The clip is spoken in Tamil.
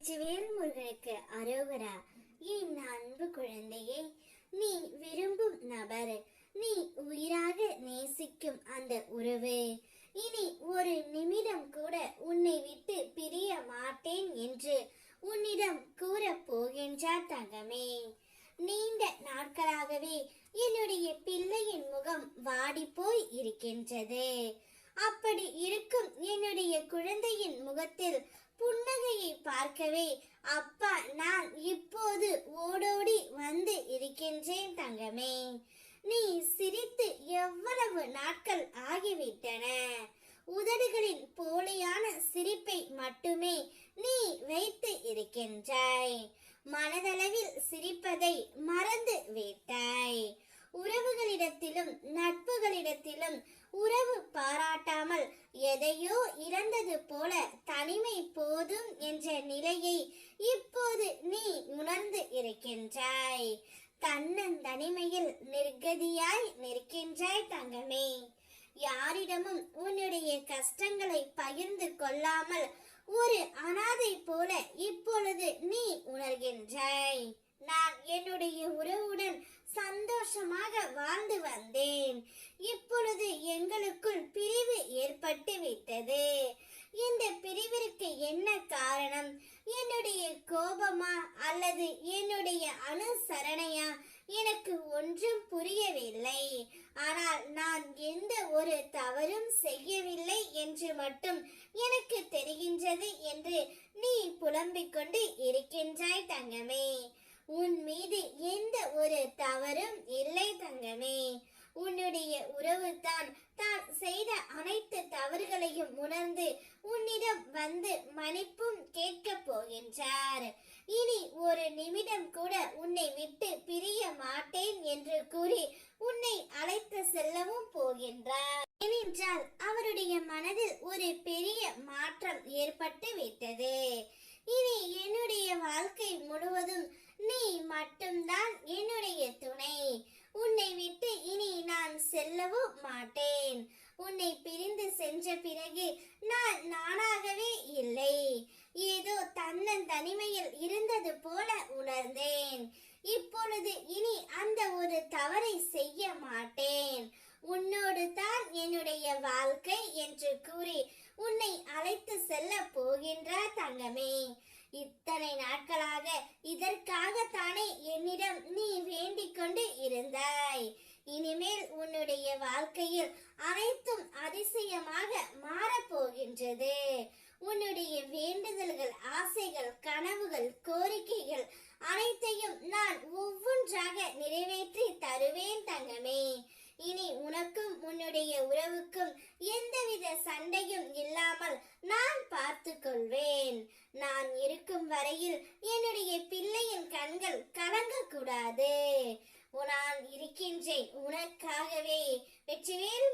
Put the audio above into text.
வெற்றிவேல் முருகனுக்கு அரோகரா. என் அன்பு குழந்தையே, நீ விரும்பும் நபர், நீ உயிராக நேசிக்கும் அந்த உறவு இனி ஒரு நிமிடம் கூட உன்னை விட்டு பிரிய மாட்டேன் என்று உன்னிடம் கூற போகின்றார் தங்கமே. நீண்ட நாட்களாகவே என்னுடைய பிள்ளையின் முகம் வாடி போய் இருக்கின்றது. அப்படி இருக்கும் என்னுடைய குழந்தையின் முகத்தில் புன்னகையை பார்க்கவே அப்பா நான் இப்போது ஓடோடி வந்து இருக்கின்றேன் தங்கமே. நீ சிரித்து எவ்வளவு நாட்கள் ஆகிவிட்டன. உதடுகளின் போலியான சிரிப்பை மட்டுமே நீ வைத்து இருக்கின்றாய். மனதளவில் சிரிப்பதை மறந்து விட்டாய். உறவுகளிடத்திலும் நட்புகளிடத்திலும் உறவு பாராட்டாமல் எதையோ இழந்தது போல தனிமை போதும் என்ற நிலையை இப்போது நீ உணர்ந்து இருக்கின்றாய். தன்னந்தனிமையில் நிர்கதியாய் நிற்கின்றாய் தங்கமே. யாரிடமும் உன்னுடைய கஷ்டங்களை பகிர்ந்து கொள்ளாமல் ஒரு அனாதை போல இப்பொழுது நீ உணர்கின்றாய். நான் என்னுடைய உறவுடன் சந்தோஷமாக வாழ்ந்து வந்தேன். இப்பொழுது எங்களுக்குள் பிரிவு ஏற்பட்டு விட்டது. இந்த பிரிவிற்கு என்ன காரணம்? என்னுடைய கோபமா அல்லது என்னுடைய அனுசரணையா? எனக்கு ஒன்றும் புரியவில்லை. ஆனால் நான் எந்த ஒரு தவறும் செய்யவில்லை என்று மட்டும் எனக்கு தெரிகின்றது என்று நீ புலம்பிக் கொண்டு இருக்கின்றாய் தங்கமே. உன் மீது எந்த ஒரு தவறும் இல்லை தங்கமே. உன்னுடைய உறவு தான் செய்த அனைத்து தவறுகளையும் உணர்ந்து உன்னிடம் வந்து மன்னிப்பும் கேட்க போகின்றார். இனி ஒரு நிமிடம் கூட உன்னை விட்டு பிரிய மாட்டேன் என்று கூறி உன்னை அழைத்து செல்லவும் போகின்றார். ஏனென்றால் அவருடைய மனதில் ஒரு பெரிய மாற்றம் ஏற்பட்டு விட்டது. இனி என்னுடைய வாழ்க்கை முழுவதும் நீ மட்டும்தான் என்னுடைய துணை. உன்னை விட்டு இனி நான் செல்லவும் மாட்டேன். உன்னை பிரிந்து சென்ற பிறகு நான் நானாகவே இல்லை, ஏதோ தன்னந்தனிமையில் இருந்தது போல உணர்ந்தேன். இப்பொழுது இனி அந்த ஒரு தவறை செய்ய மாட்டேன். உன்னோடு தான் என்னுடைய வாழ்க்கை என்று கூறி உன்னை அழைத்து செல்ல போகின்றார் தங்கமே. இத்தனை நாட்களாக இதற்காகத்தானே என்னிடம் நீ வேண்டிக் கொண்டு இருந்தாய். இனிமேல் உன்னுடைய வாழ்க்கையில் அனைத்தும் அதிசயமாக மாறப்போகின்றது. உன்னுடைய வேண்டுதல்கள், ஆசைகள், கனவுகள், கோரிக்கைகள் அனைத்தையும் நான் ஒவ்வொன்றாக நிறைவேற்றி தருவேன் தங்கமே. இனி உனக்கும் உன்னுடைய உறவுக்கும் எந்தவித சண்டையும் இல்லாமல் நான் பார்த்து கொள்வேன். நான் இருக்கும் வரையில் என்னுடைய பிள்ளையின் கண்கள் கலங்க கூடாது. நான் இருக்கின்றேன் உனக்காகவே. வெற்றிவேல்